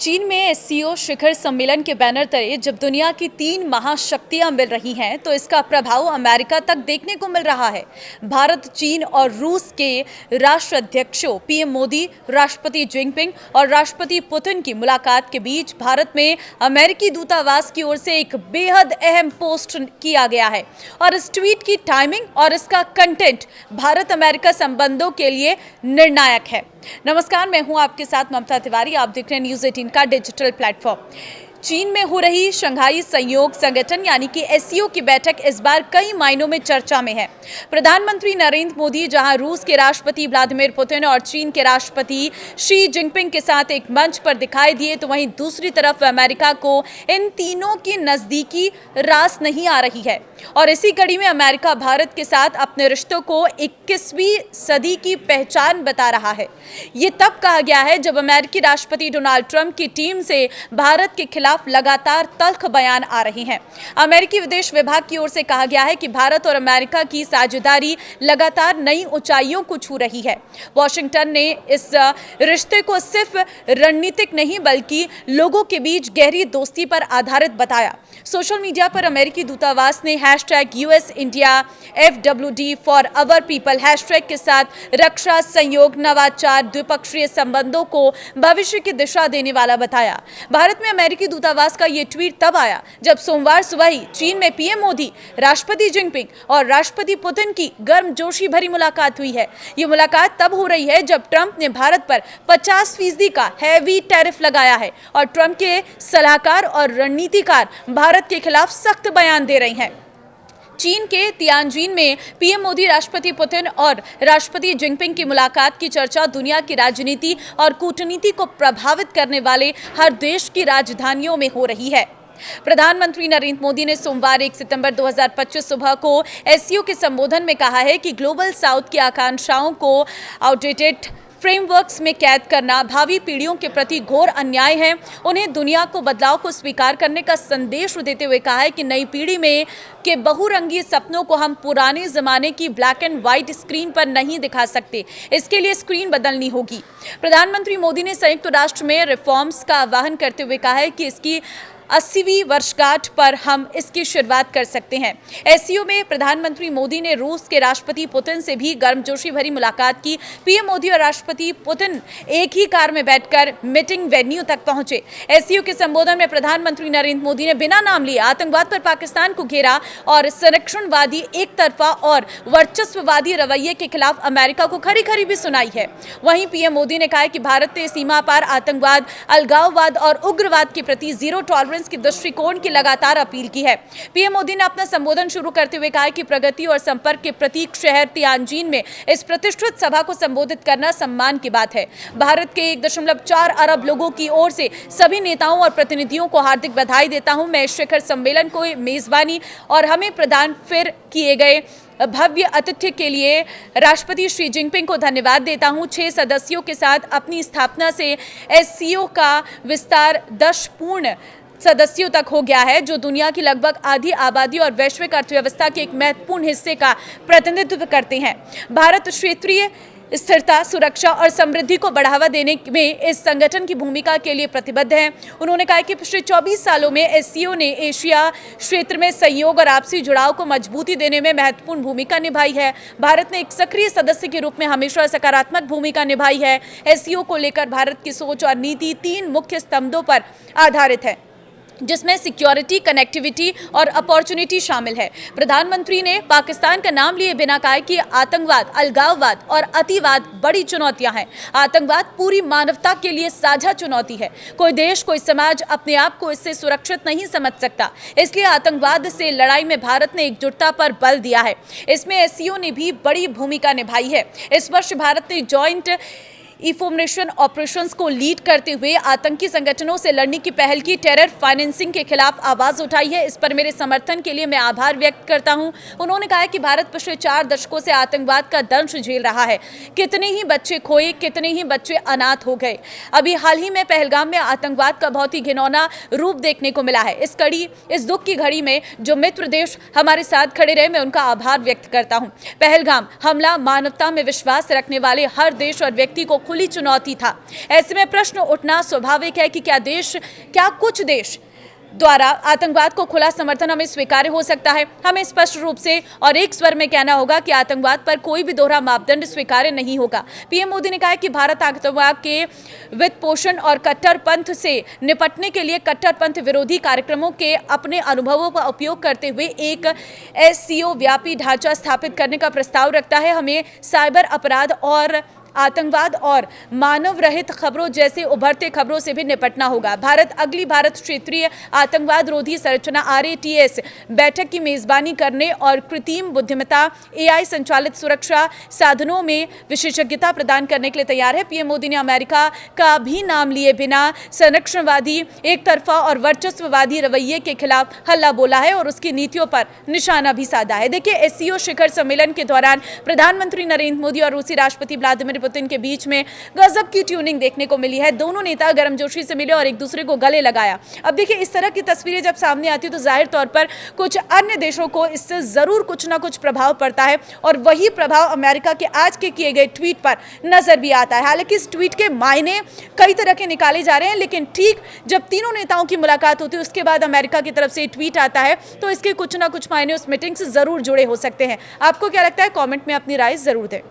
चीन में एससीओ शिखर सम्मेलन के बैनर तले जब दुनिया की तीन महाशक्तियां मिल रही हैं तो इसका प्रभाव अमेरिका तक देखने को मिल रहा है। भारत, चीन और रूस के राष्ट्राध्यक्षों पीएम मोदी, राष्ट्रपति जिनपिंग और राष्ट्रपति पुतिन की मुलाकात के बीच भारत में अमेरिकी दूतावास की ओर से एक बेहद अहम पोस्ट किया गया है और इस ट्वीट की टाइमिंग और इसका कंटेंट भारत अमेरिका संबंधों के लिए निर्णायक है। नमस्कार, मैं हूं आपके साथ ममता तिवारी। आप देख रहे हैं न्यूज़ 18 का डिजिटल प्लेटफॉर्म। चीन में हो रही शंघाई सहयोग संगठन यानी कि एससीओ की बैठक इस बार कई मायनों में चर्चा में है। प्रधानमंत्री नरेंद्र मोदी जहां रूस के राष्ट्रपति व्लादिमीर पुतिन और चीन के राष्ट्रपति शी जिनपिंग के साथ एक मंच पर दिखाई दिए, तो वहीं दूसरी तरफ अमेरिका को इन तीनों की नजदीकी रास नहीं आ रही है और इसी कड़ी में अमेरिका भारत के साथ अपने रिश्तों को 21वीं सदी की पहचान बता रहा है। ये तब कहा गया है जब अमेरिकी राष्ट्रपति डोनाल्ड ट्रंप की टीम से भारत के खिलाफ लगातार तल्ख बयान आ रहे हैं। अमेरिकी विदेश विभाग की ओर से कहा गया है कि भारत और अमेरिका की साझेदारी लगातार नई ऊंचाइयों को छू रही है। वॉशिंगटन ने इस रिश्ते को सिर्फ रणनीतिक नहीं बल्कि लोगों के बीच गहरी दोस्ती पर आधारित बताया। सोशल मीडिया पर अमेरिकी दूतावास ने #US India FWD for our people hashtag के साथ रक्षा, सहयोग, नवाचार, द्विपक्षीय संबंधों को भविष्य की दिशा देने वाला बताया। भारत में अमेरिकी दूतावास का ये ट्वीट तब आया जब सोमवार सुबह ही चीन में पीएम मोदी, राष्ट्रपति जिनपिंग और राष्ट्रपति पुतिन की गर्मजोशी भरी मुलाकात हुई है। ये मुलाकात तब हो रही है जब ट्रंप ने भारत पर 50% का हैवी टैरिफ लगाया है और ट्रंप के सलाहकार और रणनीतिकार भारत के खिलाफ सख्त बयान दे रहे हैं। चीन के तियानजिन में पीएम मोदी, राष्ट्रपति पुतिन और राष्ट्रपति जिनपिंग की मुलाकात की चर्चा दुनिया की राजनीति और कूटनीति को प्रभावित करने वाले हर देश की राजधानियों में हो रही है। प्रधानमंत्री नरेंद्र मोदी ने सोमवार 1 सितंबर 2025 सुबह को एससीओ के संबोधन में कहा है कि ग्लोबल साउथ की आकांक्षाओं को आउटडेटेड फ्रेमवर्क्स में कैद करना भावी पीढ़ियों के प्रति घोर अन्याय है। उन्हें दुनिया को बदलाव को स्वीकार करने का संदेश देते हुए कहा है कि नई पीढ़ी में के बहुरंगी सपनों को हम पुराने जमाने की ब्लैक एंड व्हाइट स्क्रीन पर नहीं दिखा सकते। इसके लिए स्क्रीन बदलनी होगी। प्रधानमंत्री मोदी ने संयुक्त राष्ट्र में रिफॉर्म्स का आह्वान करते हुए कहा है कि इसकी 80वीं वर्षगांठ पर हम इसकी शुरुआत कर सकते हैं। एससीओ में प्रधानमंत्री मोदी ने रूस के राष्ट्रपति पुतिन से भी गर्मजोशी भरी मुलाकात की। पीएम मोदी और राष्ट्रपति पुतिन एक ही कार में बैठकर मीटिंग वेन्यू तक पहुंचे। एससीओ के संबोधन में प्रधानमंत्री नरेंद्र मोदी ने बिना नाम लिए आतंकवाद पर पाकिस्तान को घेरा और संरक्षणवादी, एक तरफा और वर्चस्ववादी रवैये के खिलाफ अमेरिका को खरी खरी भी सुनाई है। वहीं पीएम मोदी ने कहा कि भारत ने सीमा पार आतंकवाद, अलगाववाद और उग्रवाद के प्रति जीरो टॉलरेंस की दृष्टिकोण की लगातार अपील की है। पीएम मोदी ने अपना संबोधन शुरू करते हुए कहा कि प्रगति और संपर्क के प्रतीक शहर तियानजिन में इस प्रतिष्ठित सभा को संबोधित करना सम्मान की बात है। भारत के 1.4 अरब लोगों की ओर से सभी नेताओं और प्रतिनिधियों को हार्दिक बधाई देता हूं। मैं इस शिखर सम्मेलन को मेजबानी और हमें प्रदान फिर किए गए भव्य आतिथ्य के लिए राष्ट्रपति शी जिनपिंग को धन्यवाद देता हूं। 6 सदस्यों के साथ अपनी स्थापना से एससीओ का विस्तार 10 पूर्ण सदस्यों तक हो गया है, जो दुनिया की लगभग आधी आबादी और वैश्विक अर्थव्यवस्था के एक महत्वपूर्ण हिस्से का प्रतिनिधित्व करते हैं। भारत क्षेत्रीय स्थिरता, सुरक्षा और समृद्धि को बढ़ावा देने में इस संगठन की भूमिका के लिए प्रतिबद्ध है। उन्होंने कहा कि पिछले 24 सालों में एससीओ ने एशिया क्षेत्र में सहयोग और आपसी जुड़ाव को मजबूती देने में महत्वपूर्ण भूमिका निभाई है। भारत ने एक सक्रिय सदस्य के रूप में हमेशा सकारात्मक भूमिका निभाई है। एससीओ को लेकर भारत की सोच और नीति 3 मुख्य स्तंभों पर आधारित है, जिसमें सिक्योरिटी, कनेक्टिविटी और अपॉर्चुनिटी शामिल है। प्रधानमंत्री ने पाकिस्तान का नाम लिए बिना कहा कि आतंकवाद, अलगाववाद और अतिवाद बड़ी चुनौतियां हैं। आतंकवाद पूरी मानवता के लिए साझा चुनौती है। कोई देश, कोई समाज अपने आप को इससे सुरक्षित नहीं समझ सकता। इसलिए आतंकवाद से लड़ाई में भारत ने एकजुटता पर बल दिया है। इसमें एससीओ ने भी बड़ी भूमिका निभाई है। इस वर्ष भारत ने जॉइंट इंफॉर्मेशन ऑपरेशंस को लीड करते हुए आतंकी संगठनों से लड़ने की पहल की। टेरर फाइनेंसिंग के खिलाफ आवाज उठाई है। इस पर मेरे समर्थन के लिए मैं आभार व्यक्त करता हूं। उन्होंने कहा कि भारत पिछले 4 दशकों से आतंकवाद का दंश झेल रहा है। कितने ही बच्चे खोए, कितने ही बच्चे अनाथ हो गए। अभी हाल ही में पहलगाम में आतंकवाद का बहुत ही घिनौना रूप देखने को मिला है। इस दुख की घड़ी में जो मित्र देश हमारे साथ खड़े रहे, मैं उनका आभार व्यक्त करता हूं। पहलगाम हमला मानवता में विश्वास रखने वाले हर देश और व्यक्ति को खुली चुनौती था। ऐसे में प्रश्न उठना स्वाभाविक है कि क्या कुछ देश द्वारा आतंकवाद को खुला समर्थन हमें स्वीकार्य हो सकता है। हमें स्पष्ट रूप से और एक स्वर में कहना होगा कि आतंकवाद पर कोई भी दोहरा मापदंड स्वीकार्य नहीं होगा। पीएम मोदी ने कहा कि भारत आतंकवाद के वित्त पोषण और कट्टरपंथ से निपटने के लिए कट्टरपंथ विरोधी कार्यक्रमों के अपने अनुभवों का उपयोग करते हुए एक एससीओ व्यापी ढांचा स्थापित करने का प्रस्ताव रखता है। हमें साइबर अपराध और आतंकवाद और मानव रहित खबरों जैसे उभरते खबरों से भी निपटना होगा। अगली भारत क्षेत्रीय आतंकवाद रोधी संरचना RATS बैठक की मेजबानी करने और कृत्रिम बुद्धिमत्ता AI संचालित सुरक्षा साधनों में विशेषज्ञता प्रदान करने के लिए तैयार है। पीएम मोदी ने अमेरिका का भी नाम लिए बिना संरक्षणवादी, एक तरफा और वर्चस्ववादी रवैये के खिलाफ हल्ला बोला है और उसकी नीतियों पर निशाना भी साधा है। देखिए, SCO शिखर सम्मेलन के दौरान प्रधानमंत्री नरेंद्र मोदी और रूसी राष्ट्रपति व्लादिमीर पुतिन के बीच में गजब की ट्यूनिंग देखने को मिली है। दोनों नेता गर्मजोशी से मिले और एक दूसरे को गले लगाया। अब देखिए, इस तरह की तस्वीरें जब सामने आती है तो जाहिर तौर पर कुछ अन्य देशों को इससे जरूर कुछ ना कुछ प्रभाव पड़ता है और वही प्रभाव अमेरिका के आज के किए गए ट्वीट पर नजर भी आता है। हालांकि इस ट्वीट के मायने कई तरह के निकाले जा रहे हैं, लेकिन ठीक जब तीनों नेताओं की मुलाकात होती है उसके बाद अमेरिका की तरफ से ट्वीट आता है तो इसके कुछ ना कुछ मायने उस मीटिंग से जरूर जुड़े हो सकते हैं। आपको क्या लगता है? कॉमेंट में अपनी राय जरूर दें।